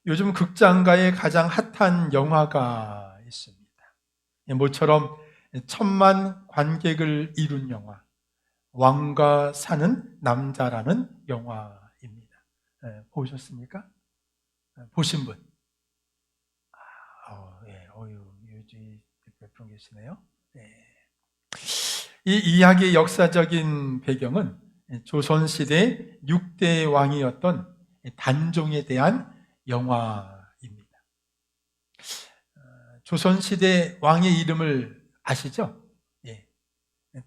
요즘 극장가에 가장 핫한 영화가 있습니다. 모처럼 1,000만 관객을 이룬 영화, 왕과 사는 남자라는 영화입니다. 보셨습니까? 보신 분? 예, 유지 몇 분 계시네요. 예. 이 이야기의 역사적인 배경은 조선시대 6대 왕이었던 단종에 대한 영화입니다. 조선시대 왕의 이름을 아시죠? 예.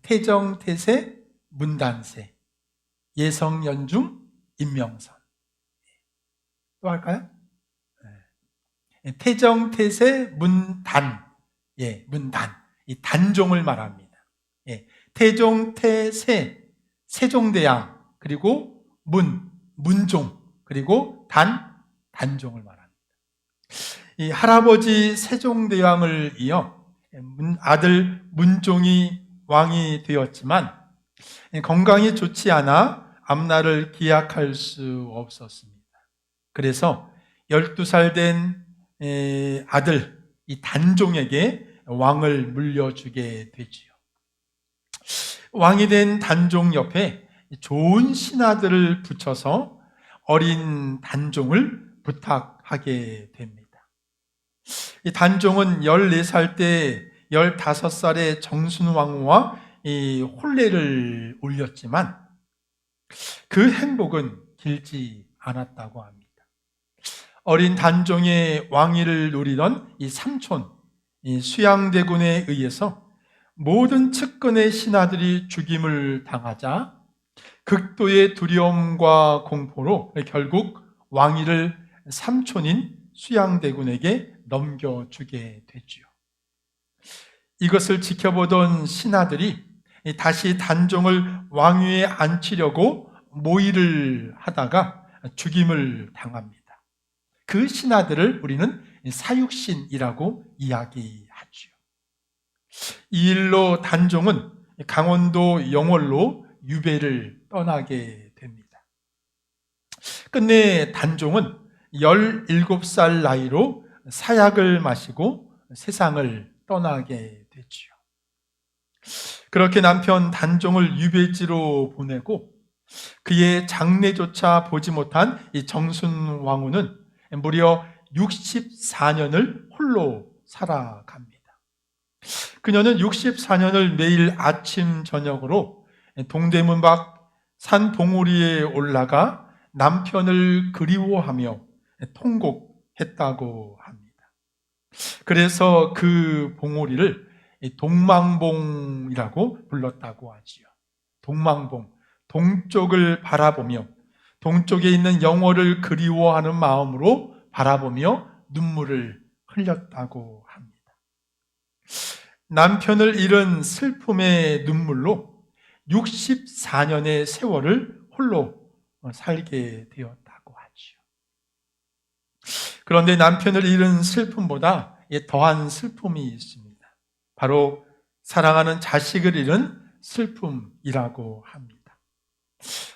태정, 태세, 문단세, 예성, 연중, 임명선. 또 할까요? 태정, 태세, 문단. 예, 문단. 이 단종을 말합니다. 예. 태종, 태세, 세종대왕, 그리고 문종, 그리고 단종을 말합니다. 이 할아버지 세종대왕을 이어 아들 문종이 왕이 되었지만 건강이 좋지 않아 앞날을 기약할 수 없었습니다. 그래서 12살 된 아들 이 단종에게 왕을 물려주게 되지요. 왕이 된 단종 옆에 좋은 신하들을 붙여서 어린 단종을 부탁하게 됩니다. 이 단종은 14살 때 15살의 정순왕후와 이 혼례를 올렸지만 그 행복은 길지 않았다고 합니다. 어린 단종의 왕위를 누리던 이 삼촌, 이 수양대군에 의해서 모든 측근의 신하들이 죽임을 당하자 극도의 두려움과 공포로 결국 왕위를 삼촌인 수양대군에게 넘겨주게 되지요. 이것을 지켜보던 신하들이 다시 단종을 왕위에 앉히려고 모의를 하다가 죽임을 당합니다. 그 신하들을 우리는 사육신이라고 이야기하죠. 이 일로 단종은 강원도 영월로 유배를 떠나게 됩니다. 끝내 단종은 17살 나이로 사약을 마시고 세상을 떠나게 되지요. 그렇게 남편 단종을 유배지로 보내고 그의 장례조차 보지 못한 이 정순왕후는 무려 64년을 홀로 살아갑니다. 그녀는 64년을 매일 아침 저녁으로 동대문 밖 산 봉우리에 올라가 남편을 그리워하며 통곡했다고 합니다. 그래서 그 봉우리를 동망봉이라고 불렀다고 하지요. 동망봉, 동쪽을 바라보며 동쪽에 있는 영월을 그리워하는 마음으로 바라보며 눈물을 흘렸다고 합니다. 남편을 잃은 슬픔의 눈물로 64년의 세월을 홀로 살게 되었다고 하지요. 그런데 남편을 잃은 슬픔보다 더한 슬픔이 있습니다. 바로 사랑하는 자식을 잃은 슬픔이라고 합니다.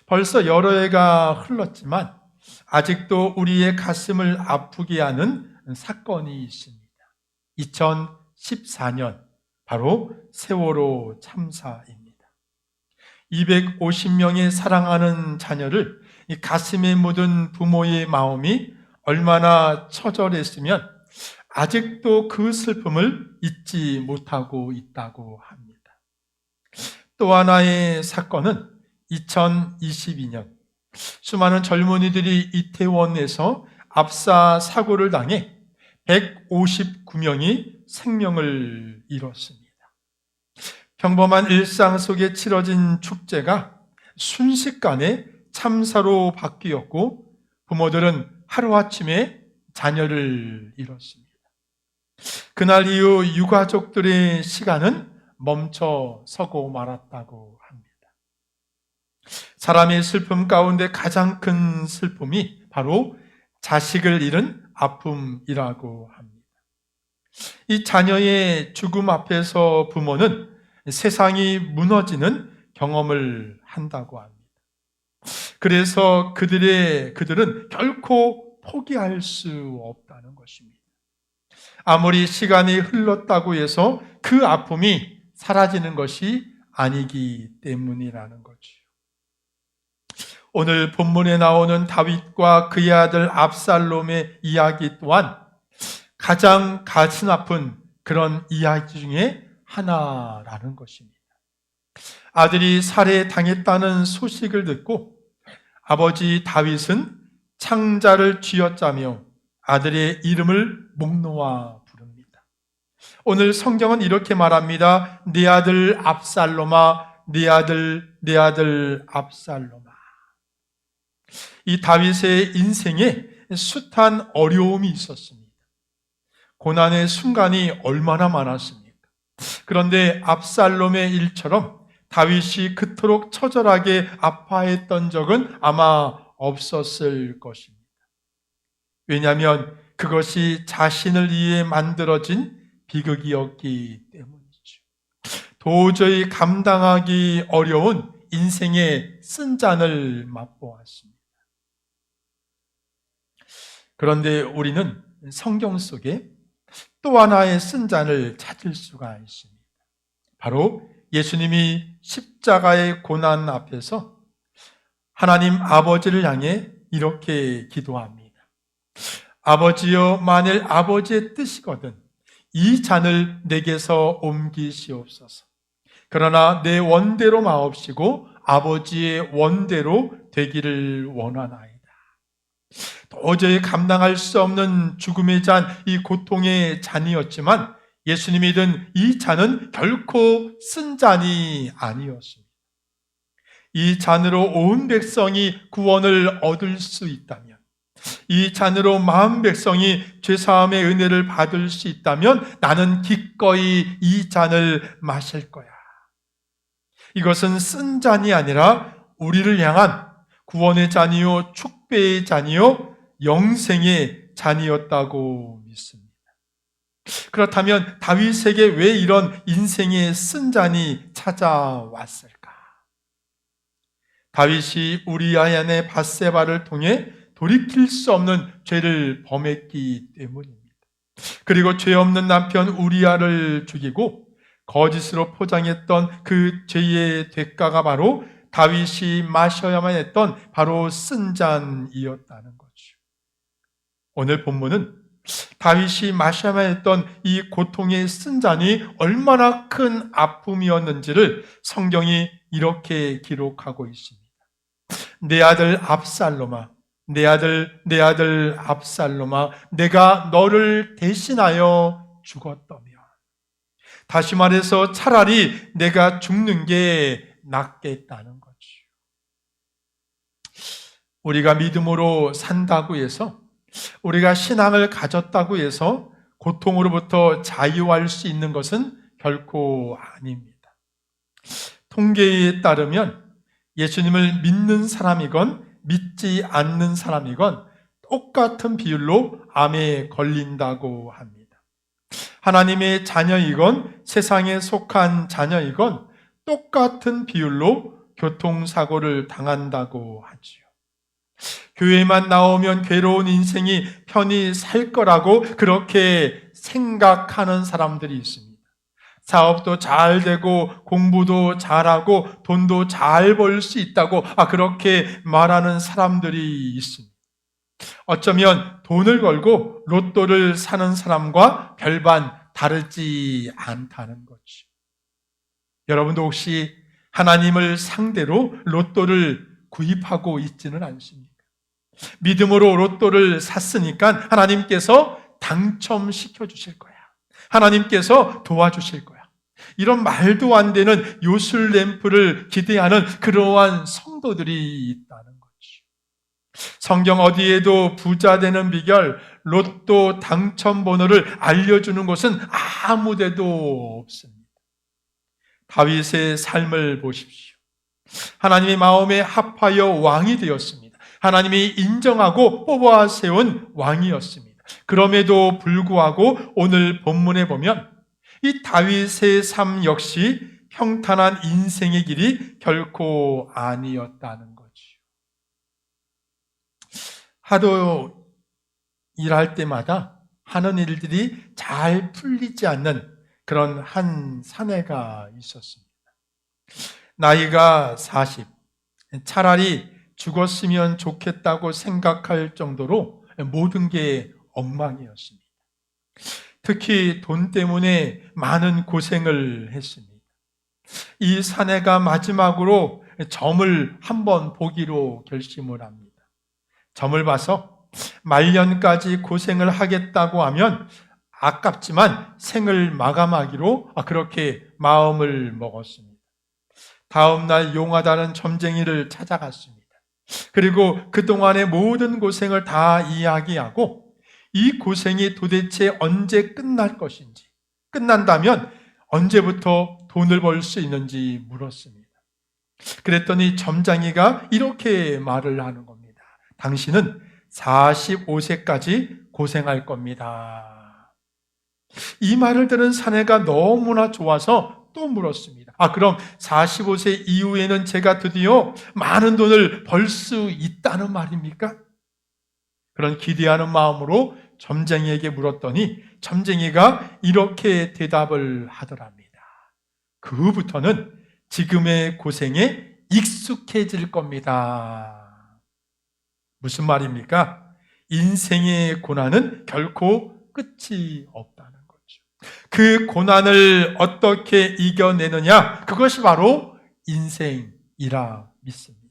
벌써 여러 해가 흘렀지만 아직도 우리의 가슴을 아프게 하는 사건이 있습니다. 2014년 바로 세월호 참사입니다. 250명의 사랑하는 자녀를 가슴에 묻은 부모의 마음이 얼마나 처절했으면 아직도 그 슬픔을 잊지 못하고 있다고 합니다. 또 하나의 사건은 2022년 수많은 젊은이들이 이태원에서 압사 사고를 당해 159명이 생명을 잃었습니다. 평범한 일상 속에 치러진 축제가 순식간에 참사로 바뀌었고 부모들은 하루아침에 자녀를 잃었습니다. 그날 이후 유가족들의 시간은 멈춰 서고 말았다고 합니다. 사람의 슬픔 가운데 가장 큰 슬픔이 바로 자식을 잃은 아픔이라고 합니다. 이 자녀의 죽음 앞에서 부모는 세상이 무너지는 경험을 한다고 합니다. 그래서 그들은 결코 포기할 수 없다는 것입니다. 아무리 시간이 흘렀다고 해서 그 아픔이 사라지는 것이 아니기 때문이라는 거죠. 오늘 본문에 나오는 다윗과 그의 아들 압살롬의 이야기 또한 가장 가슴 아픈 그런 이야기 중에 하나라는 것입니다. 아들이 살해당했다는 소식을 듣고 아버지 다윗은 창자를 쥐어짜며 아들의 이름을 목 놓아 부릅니다. 오늘 성경은 이렇게 말합니다. 내 아들 압살롬아, 내 아들 압살롬아. 이 다윗의 인생에 숱한 어려움이 있었습니다. 고난의 순간이 얼마나 많았습니까? 그런데 압살롬의 일처럼 다윗이 그토록 처절하게 아파했던 적은 아마 없었을 것입니다. 왜냐하면 그것이 자신을 위해 만들어진 비극이었기 때문이죠. 도저히 감당하기 어려운 인생의 쓴잔을 맛보았습니다. 그런데 우리는 성경 속에 또 하나의 쓴잔을 찾을 수가 있습니다. 바로 예수님이 십자가의 고난 앞에서 하나님 아버지를 향해 이렇게 기도합니다. 아버지여, 만일 아버지의 뜻이거든 이 잔을 내게서 옮기시옵소서. 그러나 내 원대로 마옵시고 아버지의 원대로 되기를 원하나이다. 도저히 감당할 수 없는 죽음의 잔, 이 고통의 잔이었지만 예수님이 든 이 잔은 결코 쓴 잔이 아니었습니다. 이 잔으로 온 백성이 구원을 얻을 수 있다면, 이 잔으로 마음 백성이 죄사함의 은혜를 받을 수 있다면 나는 기꺼이 이 잔을 마실 거야. 이것은 쓴 잔이 아니라 우리를 향한 구원의 잔이요, 축배의 잔이요, 영생의 잔이었다고 믿습니다. 그렇다면 다윗에게 왜 이런 인생의 쓴 잔이 찾아왔을까? 다윗이 우리아의 밧세바를 통해 돌이킬 수 없는 죄를 범했기 때문입니다. 그리고 죄 없는 남편 우리아를 죽이고 거짓으로 포장했던 그 죄의 대가가 바로 다윗이 마셔야만 했던 바로 쓴 잔이었다는 거죠. 오늘 본문은 다윗이 마셔야만 했던 이 고통의 쓴 잔이 얼마나 큰 아픔이었는지를 성경이 이렇게 기록하고 있습니다. 내 아들 압살롬아, 내 아들 압살롬아, 내가 너를 대신하여 죽었다면, 다시 말해서 차라리 내가 죽는 게 낫겠다는 거죠. 우리가 믿음으로 산다고 해서, 우리가 신앙을 가졌다고 해서 고통으로부터 자유할 수 있는 것은 결코 아닙니다. 통계에 따르면 예수님을 믿는 사람이건 믿지 않는 사람이건 똑같은 비율로 암에 걸린다고 합니다. 하나님의 자녀이건 세상에 속한 자녀이건 똑같은 비율로 교통사고를 당한다고 하지요. 교회만 나오면 괴로운 인생이 편히 살 거라고 그렇게 생각하는 사람들이 있습니다. 사업도 잘 되고 공부도 잘하고 돈도 잘 벌 수 있다고 그렇게 말하는 사람들이 있습니다. 어쩌면 돈을 걸고 로또를 사는 사람과 별반 다르지 않다는 거죠. 여러분도 혹시 하나님을 상대로 로또를 구입하고 있지는 않습니까? 믿음으로 로또를 샀으니까 하나님께서 당첨시켜 주실 거야. 하나님께서 도와주실 거야. 이런 말도 안 되는 요술램프를 기대하는 그러한 성도들이 있다는 거지. 성경 어디에도 부자 되는 비결, 로또 당첨 번호를 알려주는 것은 아무 데도 없습니다. 다윗의 삶을 보십시오. 하나님의 마음에 합하여 왕이 되었습니다. 하나님이 인정하고 뽑아 세운 왕이었습니다. 그럼에도 불구하고 오늘 본문에 보면 이 다윗의 삶 역시 평탄한 인생의 길이 결코 아니었다는 거죠. 하도 일할 때마다 하는 일들이 잘 풀리지 않는 그런 한 사내가 있었습니다. 나이가 40, 차라리 죽었으면 좋겠다고 생각할 정도로 모든 게 엉망이었습니다. 특히 돈 때문에 많은 고생을 했습니다. 이 사내가 마지막으로 점을 한번 보기로 결심을 합니다. 점을 봐서 말년까지 고생을 하겠다고 하면 아깝지만 생을 마감하기로 그렇게 마음을 먹었습니다. 다음 날 용하다는 점쟁이를 찾아갔습니다. 그리고 그동안의 모든 고생을 다 이야기하고 이 고생이 도대체 언제 끝날 것인지, 끝난다면 언제부터 돈을 벌 수 있는지 물었습니다. 그랬더니 점장이가 이렇게 말을 하는 겁니다. 당신은 45세까지 고생할 겁니다. 이 말을 들은 사내가 너무나 좋아서 또 물었습니다. 그럼 45세 이후에는 제가 드디어 많은 돈을 벌 수 있다는 말입니까? 그런 기대하는 마음으로 점쟁이에게 물었더니 점쟁이가 이렇게 대답을 하더랍니다. 그 후부터는 지금의 고생에 익숙해질 겁니다. 무슨 말입니까? 인생의 고난은 결코 끝이 없다는 거죠. 그 고난을 어떻게 이겨내느냐? 그것이 바로 인생이라 믿습니다.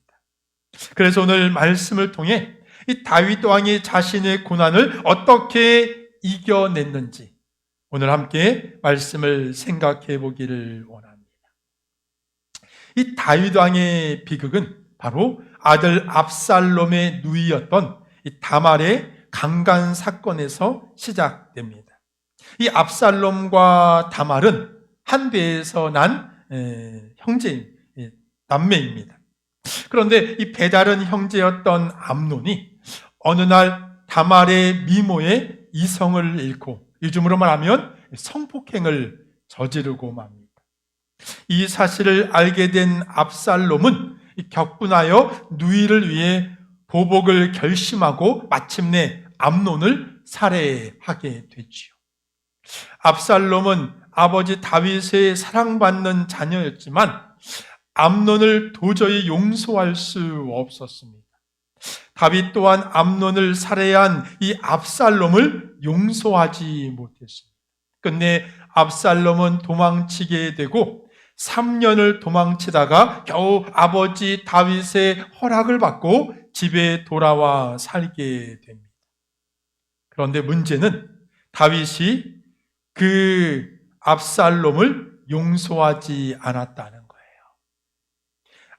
그래서 오늘 말씀을 통해 이 다윗 왕이 자신의 고난을 어떻게 이겨냈는지 오늘 함께 말씀을 생각해 보기를 원합니다. 이 다윗 왕의 비극은 바로 아들 압살롬의 누이였던 이 다말의 강간 사건에서 시작됩니다. 이 압살롬과 다말은 한 배에서 난 형제, 남매입니다. 그런데 이 배다른 형제였던 암논이 어느 날 다말의 미모에 이성을 잃고 요즘으로 말하면 성폭행을 저지르고 맙니다. 이 사실을 알게 된 압살롬은 격분하여 누이를 위해 보복을 결심하고 마침내 암논을 살해하게 되지요. 압살롬은 아버지 다윗의 사랑받는 자녀였지만 암논을 도저히 용서할 수 없었습니다. 다윗 또한 암논을 살해한 이 압살롬을 용서하지 못했습니다. 끝내 압살롬은 도망치게 되고 3년을 도망치다가 겨우 아버지 다윗의 허락을 받고 집에 돌아와 살게 됩니다. 그런데 문제는 다윗이 그 압살롬을 용서하지 않았다는 거예요.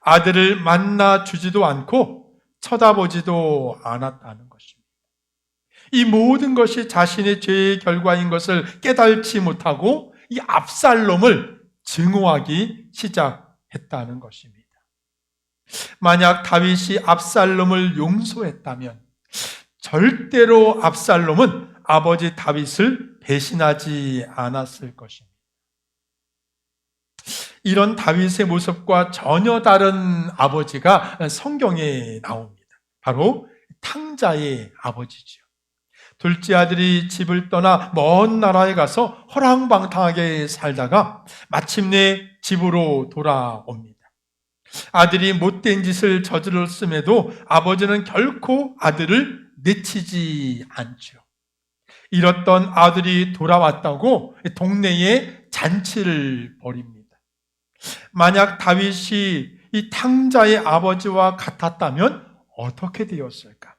아들을 만나 주지도 않고 쳐다보지도 않았다는 것입니다. 이 모든 것이 자신의 죄의 결과인 것을 깨달지 못하고 이 압살롬을 증오하기 시작했다는 것입니다. 만약 다윗이 압살롬을 용서했다면 절대로 압살롬은 아버지 다윗을 배신하지 않았을 것입니다. 이런 다윗의 모습과 전혀 다른 아버지가 성경에 나옵니다. 바로 탕자의 아버지죠. 둘째 아들이 집을 떠나 먼 나라에 가서 허랑방탕하게 살다가 마침내 집으로 돌아옵니다. 아들이 못된 짓을 저질렀음에도 아버지는 결코 아들을 내치지 않죠. 잃었던 아들이 돌아왔다고 동네에 잔치를 벌입니다. 만약 다윗이 이 탕자의 아버지와 같았다면 어떻게 되었을까?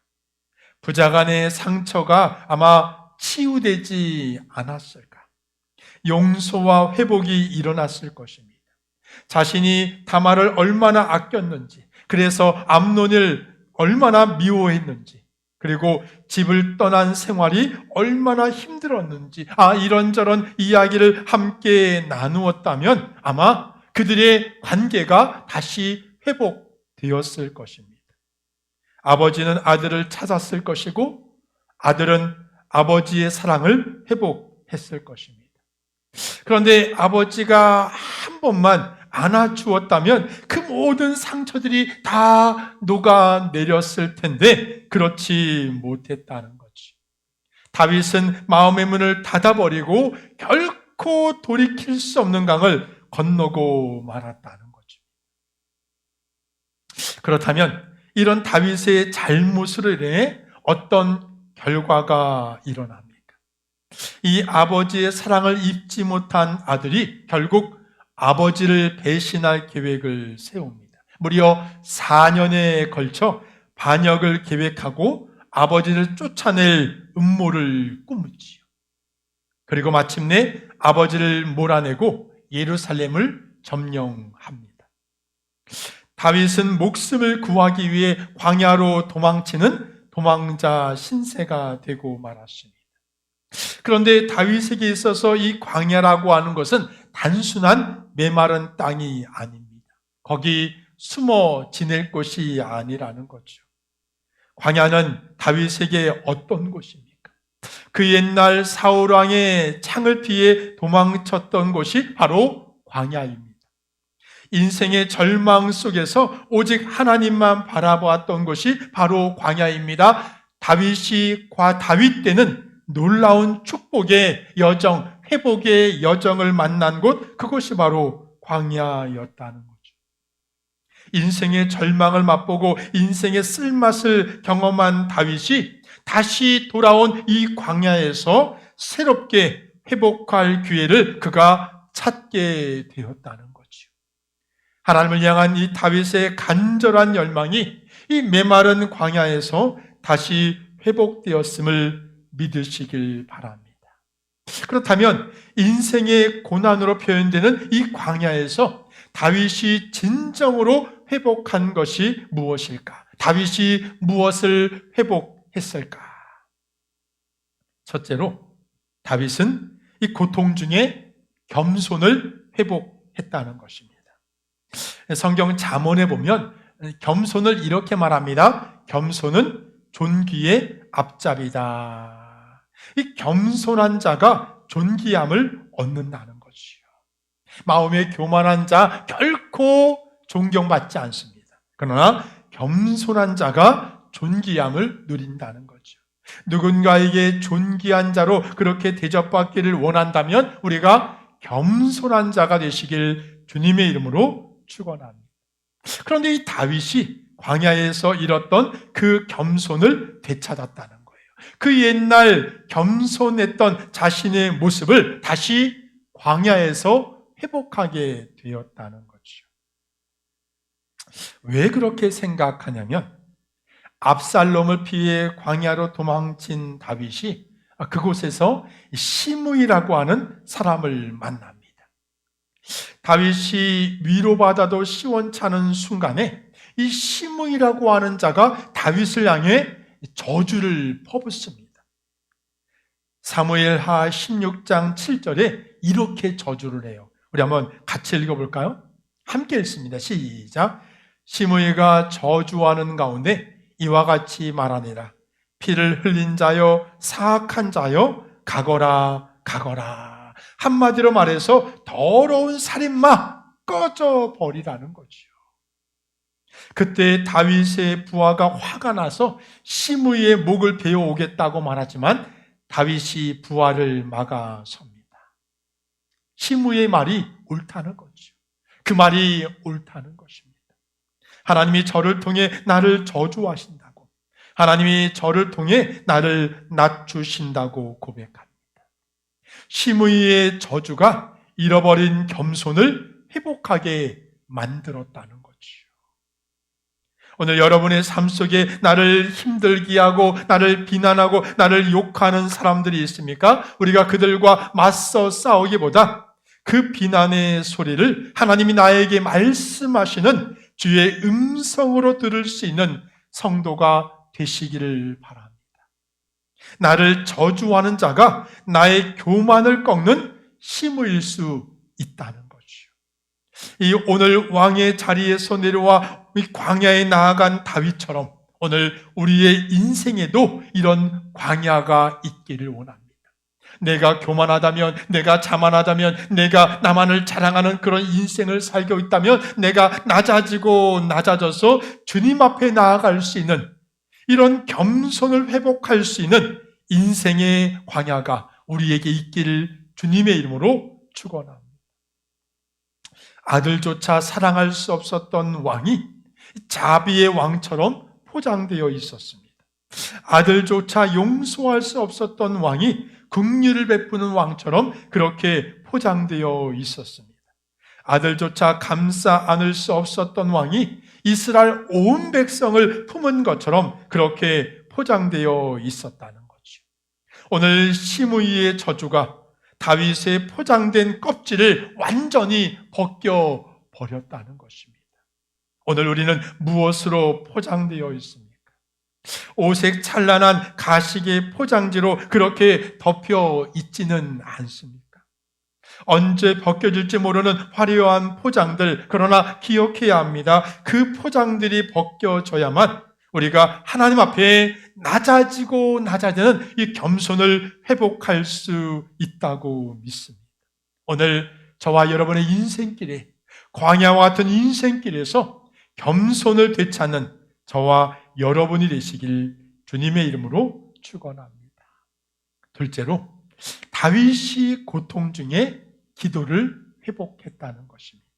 부자간의 상처가 아마 치유되지 않았을까? 용서와 회복이 일어났을 것입니다. 자신이 다말을 얼마나 아꼈는지, 그래서 암논을 얼마나 미워했는지, 그리고 집을 떠난 생활이 얼마나 힘들었는지, 이런저런 이야기를 함께 나누었다면 아마 그들의 관계가 다시 회복되었을 것입니다. 아버지는 아들을 찾았을 것이고 아들은 아버지의 사랑을 회복했을 것입니다. 그런데 아버지가 한 번만 안아주었다면 그 모든 상처들이 다 녹아내렸을 텐데 그렇지 못했다는 거지. 다윗은 마음의 문을 닫아버리고 결코 돌이킬 수 없는 강을 건너고 말았다는 거죠. 그렇다면 이런 다윗의 잘못으로 인해 어떤 결과가 일어납니까? 이 아버지의 사랑을 입지 못한 아들이 결국 아버지를 배신할 계획을 세웁니다. 무려 4년에 걸쳐 반역을 계획하고 아버지를 쫓아낼 음모를 꾸미지요. 그리고 마침내 아버지를 몰아내고 예루살렘을 점령합니다. 다윗은 목숨을 구하기 위해 광야로 도망치는 도망자 신세가 되고 말았습니다. 그런데 다윗에게 있어서 이 광야라고 하는 것은 단순한 메마른 땅이 아닙니다. 거기 숨어 지낼 곳이 아니라는 거죠. 광야는 다윗에게 어떤 곳입니까? 그 옛날 사울왕의 창을 피해 도망쳤던 곳이 바로 광야입니다. 인생의 절망 속에서 오직 하나님만 바라보았던 곳이 바로 광야입니다. 다윗 때는 놀라운 축복의 여정, 회복의 여정을 만난 곳, 그곳이 바로 광야였다는 거죠. 인생의 절망을 맛보고 인생의 쓸맛을 경험한 다윗이 다시 돌아온 이 광야에서 새롭게 회복할 기회를 그가 찾게 되었다는 거죠. 하나님을 향한 이 다윗의 간절한 열망이 이 메마른 광야에서 다시 회복되었음을 믿으시길 바랍니다. 그렇다면 인생의 고난으로 표현되는 이 광야에서 다윗이 진정으로 회복한 것이 무엇일까? 다윗이 무엇을 회복했을까? 첫째로 다윗은 이 고통 중에 겸손을 회복했다는 것입니다. 성경 잠언에 보면 겸손을 이렇게 말합니다. 겸손은 존귀의 앞잡이다. 이 겸손한 자가 존귀함을 얻는다는 것이요. 마음에 교만한 자 결코 존경받지 않습니다. 그러나 겸손한 자가 존귀함을 누린다는 거죠. 누군가에게 존귀한 자로 그렇게 대접받기를 원한다면 우리가 겸손한 자가 되시길 주님의 이름으로 축원합니다. 그런데 이 다윗이 광야에서 잃었던 그 겸손을 되찾았다는 거예요. 그 옛날 겸손했던 자신의 모습을 다시 광야에서 회복하게 되었다는 거죠. 왜 그렇게 생각하냐면 압살롬을 피해 광야로 도망친 다윗이 그곳에서 시므이라고 하는 사람을 만납니다. 다윗이 위로받아도 시원찮은 순간에 이 시므이라고 하는 자가 다윗을 향해 저주를 퍼붓습니다. 사무엘하 16장 7절에 이렇게 저주를 해요. 우리 한번 같이 읽어볼까요? 함께 읽습니다. 시작. 시므이가 저주하는 가운데 이와 같이 말하니라. 피를 흘린 자여, 사악한 자여, 가거라, 가거라. 한마디로 말해서 더러운 살인마 꺼져 버리라는 거지요. 그때 다윗의 부하가 화가 나서 시므이의 목을 베어 오겠다고 말하지만 다윗이 부하를 막아섭니다. 시므이의 말이 옳다는 거죠. 그 말이 옳다는 것입니다. 하나님이 저를 통해 나를 저주하신다고, 하나님이 저를 통해 나를 낮추신다고 고백합니다. 시므이의 저주가 잃어버린 겸손을 회복하게 만들었다는 거지요. 오늘 여러분의 삶 속에 나를 힘들게 하고 나를 비난하고 나를 욕하는 사람들이 있습니까? 우리가 그들과 맞서 싸우기보다 그 비난의 소리를 하나님이 나에게 말씀하시는 주의 음성으로 들을 수 있는 성도가 되시기를 바랍니다. 나를 저주하는 자가 나의 교만을 꺾는 힘일 수 있다는 거죠. 이 오늘 왕의 자리에서 내려와 이 광야에 나아간 다윗처럼 오늘 우리의 인생에도 이런 광야가 있기를 원합니다. 내가 교만하다면, 내가 자만하다면, 내가 나만을 자랑하는 그런 인생을 살고 있다면 내가 낮아지고 낮아져서 주님 앞에 나아갈 수 있는 이런 겸손을 회복할 수 있는 인생의 광야가 우리에게 있기를 주님의 이름으로 축원합니다. 아들조차 사랑할 수 없었던 왕이 자비의 왕처럼 포장되어 있었습니다. 아들조차 용서할 수 없었던 왕이 긍휼을 베푸는 왕처럼 그렇게 포장되어 있었습니다. 아들조차 감싸 안을 수 없었던 왕이 이스라엘 온 백성을 품은 것처럼 그렇게 포장되어 있었다는 거죠. 오늘 시므이의 저주가 다윗의 포장된 껍질을 완전히 벗겨버렸다는 것입니다. 오늘 우리는 무엇으로 포장되어 있습니까? 오색 찬란한 가식의 포장지로 그렇게 덮여 있지는 않습니까? 언제 벗겨질지 모르는 화려한 포장들, 그러나 기억해야 합니다. 그 포장들이 벗겨져야만 우리가 하나님 앞에 낮아지는 이 겸손을 회복할 수 있다고 믿습니다. 오늘 저와 여러분의 인생길에, 광야와 같은 인생길에서 겸손을 되찾는 저와 여러분이 되시길 주님의 이름으로 축원합니다. 둘째로, 다윗이 고통 중에 기도를 회복했다는 것입니다.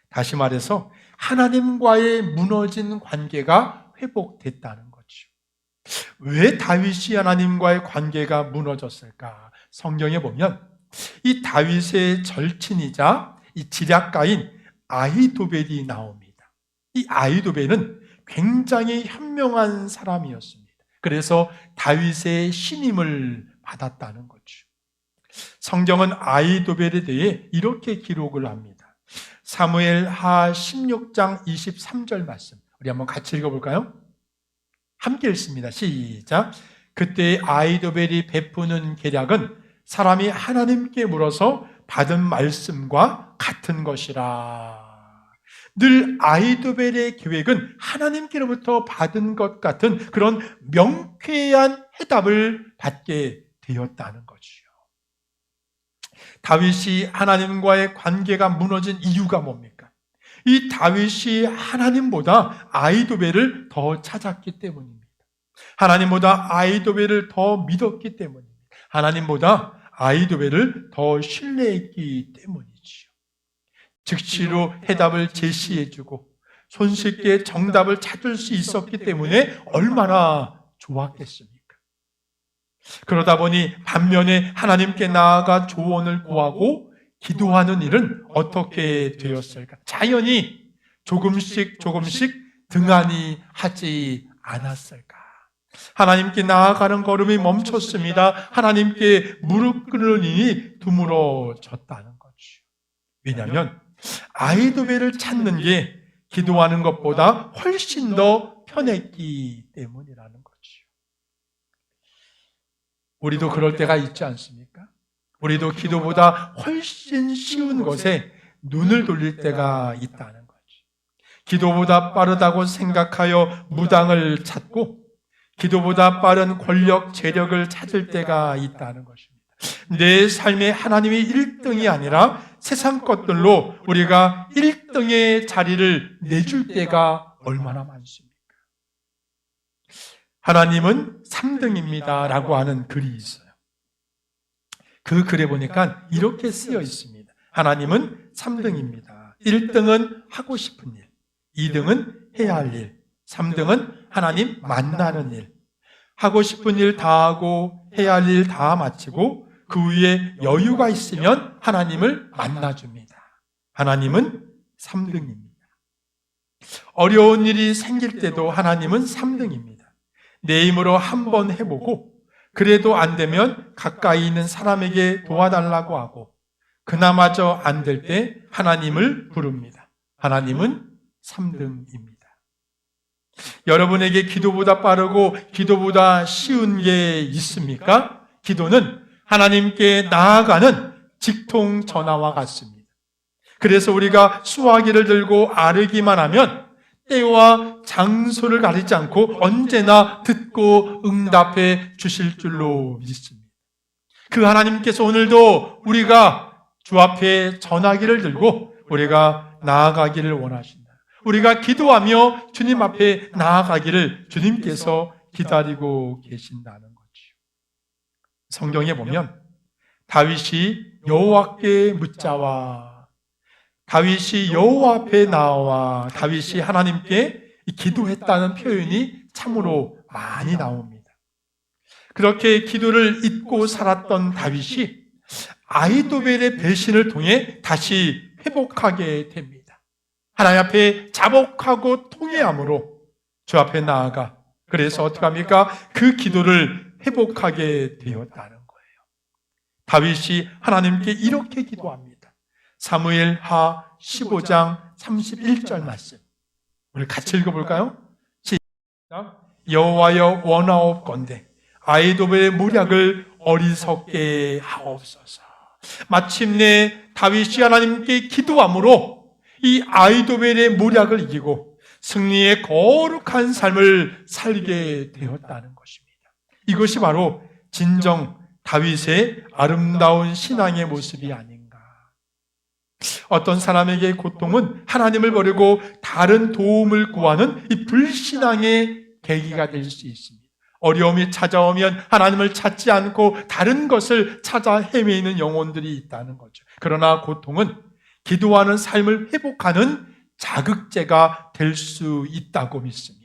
다시 말해서 하나님과의 무너진 관계가 회복됐다는 거죠. 왜 다윗이 하나님과의 관계가 무너졌을까? 성경에 보면 이 다윗의 절친이자 이 지략가인 아히도벨이 나옵니다. 이 아히도벨은 굉장히 현명한 사람이었습니다. 그래서 다윗의 신임을 받았다는 거죠. 성경은 아히도벨에 대해 이렇게 기록을 합니다. 사무엘하 16장 23절 말씀, 우리 한번 같이 읽어볼까요? 함께 읽습니다. 시작. 그때 아히도벨이 베푸는 계략은 사람이 하나님께 물어서 받은 말씀과 같은 것이라. 늘 아히도벨의 계획은 하나님께로부터 받은 것 같은 그런 명쾌한 해답을 받게 되었다는 거지요. 다윗이 하나님과의 관계가 무너진 이유가 뭡니까? 이 다윗이 하나님보다 아히도벨을 더 찾았기 때문입니다. 하나님보다 아히도벨을 더 믿었기 때문입니다. 하나님보다 아히도벨을 더 신뢰했기 때문이지요. 즉시로 해답을 제시해주고 손쉽게 정답을 찾을 수 있었기 때문에 얼마나 좋았겠습니까? 그러다 보니 반면에 하나님께 나아가 조언을 구하고 기도하는 일은 어떻게 되었을까? 자연히 조금씩 등한히 하지 않았을까? 하나님께 나아가는 걸음이 멈췄습니다. 하나님께 무릎 꿇는 일이 드물어졌다는 거죠. 왜냐하면 아히도벨을 찾는 게 기도하는 것보다 훨씬 더 편했기 때문이라는 거죠. 우리도 그럴 때가 있지 않습니까? 우리도 기도보다 훨씬 쉬운 것에 눈을 돌릴 때가 있다는 거죠. 기도보다 빠르다고 생각하여 무당을 찾고 기도보다 빠른 권력, 재력을 찾을 때가 있다는 것입니다. 내 삶에 하나님이 1등이 아니라 세상 것들로 우리가 1등의 자리를 내줄 때가 얼마나 많습니까? 하나님은 3등입니다 라고 하는 글이 있어요. 그 글에 보니까 이렇게 쓰여 있습니다. 하나님은 3등입니다. 1등은 하고 싶은 일, 2등은 해야 할 일, 3등은 하나님 만나는 일. 하고 싶은 일 다 하고 해야 할 일 다 마치고 그 위에 여유가 있으면 하나님을 만나줍니다. 하나님은 3등입니다. 어려운 일이 생길 때도 하나님은 3등입니다. 내 힘으로 한번 해보고 그래도 안 되면 가까이 있는 사람에게 도와달라고 하고 그나마저 안 될 때 하나님을 부릅니다. 하나님은 3등입니다. 여러분에게 기도보다 빠르고 기도보다 쉬운 게 있습니까? 기도는 하나님께 나아가는 직통 전화와 같습니다. 그래서 우리가 수화기를 들고 아르기만 하면 때와 장소를 가리지 않고 언제나 듣고 응답해 주실 줄로 믿습니다. 그 하나님께서 오늘도 우리가 주 앞에 전화기를 들고 우리가 나아가기를 원하신다. 우리가 기도하며 주님 앞에 나아가기를 주님께서 기다리고 계신다는 거죠. 성경에 보면 다윗이 여호와께 묻자와 다윗이 여호와 앞에 나와 다윗이 하나님께 기도했다는 표현이 참으로 많이 나옵니다. 그렇게 기도를 잊고 살았던 다윗이 아히도벨의 배신을 통해 다시 회복하게 됩니다. 하나님 앞에 자복하고 통회함으로 주 앞에 나아가 그래서 어떻게 합니까? 그 기도를 회복하게 되었다는 거예요. 다윗이 하나님께 이렇게 기도합니다. 사무엘하 15장 31절 말씀. 우리 같이 읽어볼까요? 시작. 여호와여 원하옵건대 아히도벨의 모략을 어리석게 하옵소서. 마침내 다윗이 하나님께 기도함으로 이 아히도벨의 모략을 이기고 승리의 거룩한 삶을 살게 되었다는 것입니다. 이것이 바로 진정 다윗의 아름다운 신앙의 모습이 아닌가. 어떤 사람에게 고통은 하나님을 버리고 다른 도움을 구하는 이 불신앙의 계기가 될 수 있습니다. 어려움이 찾아오면 하나님을 찾지 않고 다른 것을 찾아 헤매이는 영혼들이 있다는 거죠. 그러나 고통은 기도하는 삶을 회복하는 자극제가 될 수 있다고 믿습니다.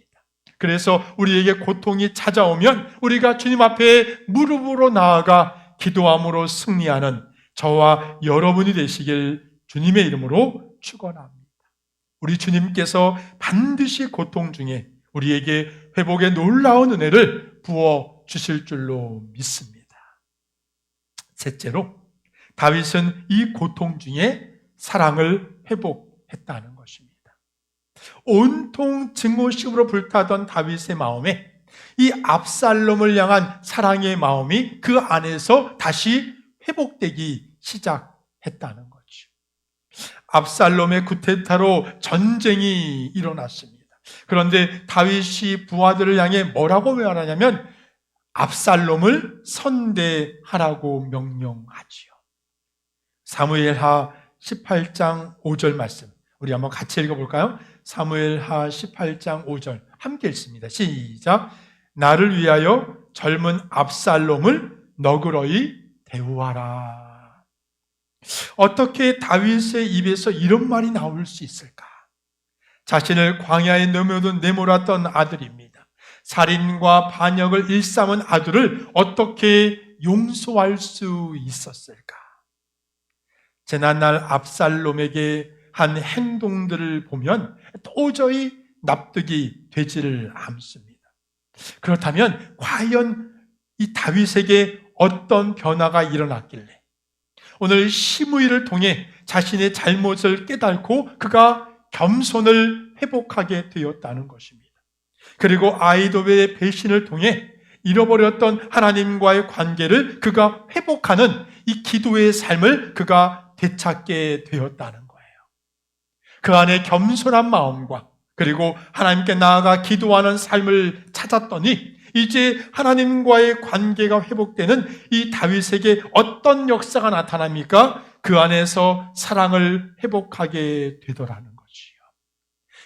그래서 우리에게 고통이 찾아오면 우리가 주님 앞에 무릎으로 나아가 기도함으로 승리하는 저와 여러분이 되시길 주님의 이름으로 축원합니다. 우리 주님께서 반드시 고통 중에 우리에게 회복의 놀라운 은혜를 부어 주실 줄로 믿습니다. 셋째로 다윗은 이 고통 중에 사랑을 회복했다는 것입니다. 온통 증오심으로 불타던 다윗의 마음에 이 압살롬을 향한 사랑의 마음이 그 안에서 다시 회복되기 시작했다는 거죠. 압살롬의 쿠데타로 전쟁이 일어났습니다. 그런데 다윗이 부하들을 향해 뭐라고 말하냐면 압살롬을 선대하라고 명령하지요. 사무엘하 18장 5절 말씀 우리 한번 같이 읽어볼까요? 사무엘하 18장 5절 함께 읽습니다. 시작. 나를 위하여 젊은 압살롬을 너그러이 대우하라. 어떻게 다윗의 입에서 이런 말이 나올 수 있을까? 자신을 광야에 내몰았던 아들입니다. 살인과 반역을 일삼은 아들을 어떻게 용서할 수 있었을까? 재난날 압살롬에게 한 행동들을 보면 도저히 납득이 되지를 않습니다. 그렇다면 과연 이 다윗에게 어떤 변화가 일어났길래 오늘 시므이를 통해 자신의 잘못을 깨닫고 그가 겸손을 회복하게 되었다는 것입니다. 그리고 아히도벨의 배신을 통해 잃어버렸던 하나님과의 관계를 그가 회복하는 이 기도의 삶을 그가 되찾게 되었다는 거예요. 그 안에 겸손한 마음과 그리고 하나님께 나아가 기도하는 삶을 찾았더니 이제 하나님과의 관계가 회복되는 이 다윗에게 어떤 역사가 나타납니까? 그 안에서 사랑을 회복하게 되더라는 거지요.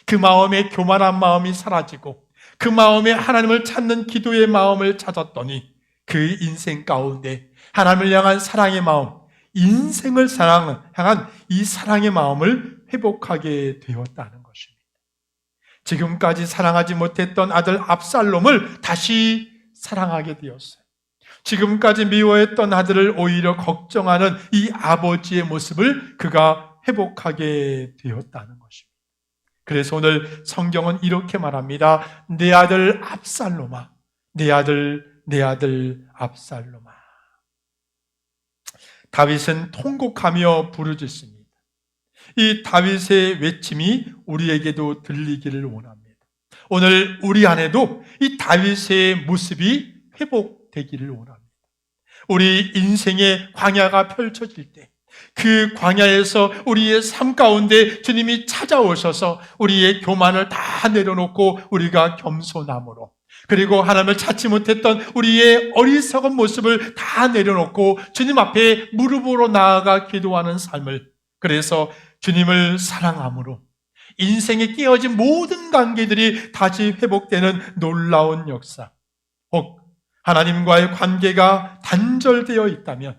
그 마음에 교만한 마음이 사라지고 그 마음에 하나님을 찾는 기도의 마음을 찾았더니 그 인생 가운데 하나님을 향한 사랑의 마음, 인생을 향한 이 사랑의 마음을 회복하게 되었다는 것입니다. 지금까지 사랑하지 못했던 아들 압살롬을 다시 사랑하게 되었어요. 지금까지 미워했던 아들을 오히려 걱정하는 이 아버지의 모습을 그가 회복하게 되었다는 것입니다. 그래서 오늘 성경은 이렇게 말합니다. 내 아들 압살롬아, 내 아들 압살롬아. 다윗은 통곡하며 부르짖습니다. 이 다윗의 외침이 우리에게도 들리기를 원합니다. 오늘 우리 안에도 이 다윗의 모습이 회복되기를 원합니다. 우리 인생의 광야가 펼쳐질 때 그 광야에서 우리의 삶 가운데 주님이 찾아오셔서 우리의 교만을 다 내려놓고 우리가 겸손함으로 그리고 하나님을 찾지 못했던 우리의 어리석은 모습을 다 내려놓고 주님 앞에 무릎으로 나아가 기도하는 삶을 그래서 주님을 사랑함으로 인생에 깨어진 모든 관계들이 다시 회복되는 놀라운 역사 혹 하나님과의 관계가 단절된 단절되어 있다면,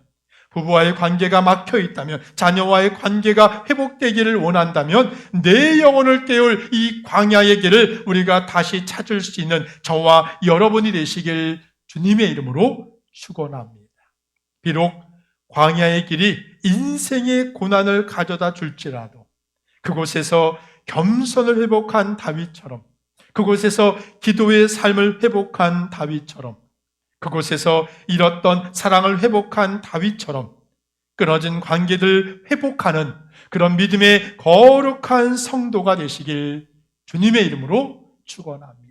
부부와의 관계가 막혀 있다면, 자녀와의 관계가 회복되기를 원한다면 내 영혼을 깨울 이 광야의 길을 우리가 다시 찾을 수 있는 저와 여러분이 되시길 주님의 이름으로 축원합니다. 비록 광야의 길이 인생의 고난을 가져다 줄지라도 그곳에서 겸손을 회복한 다윗처럼, 그곳에서 기도의 삶을 회복한 다윗처럼, 그곳에서 잃었던 사랑을 회복한 다윗처럼 끊어진 관계들 회복하는 그런 믿음의 거룩한 성도가 되시길 주님의 이름으로 축원합니다.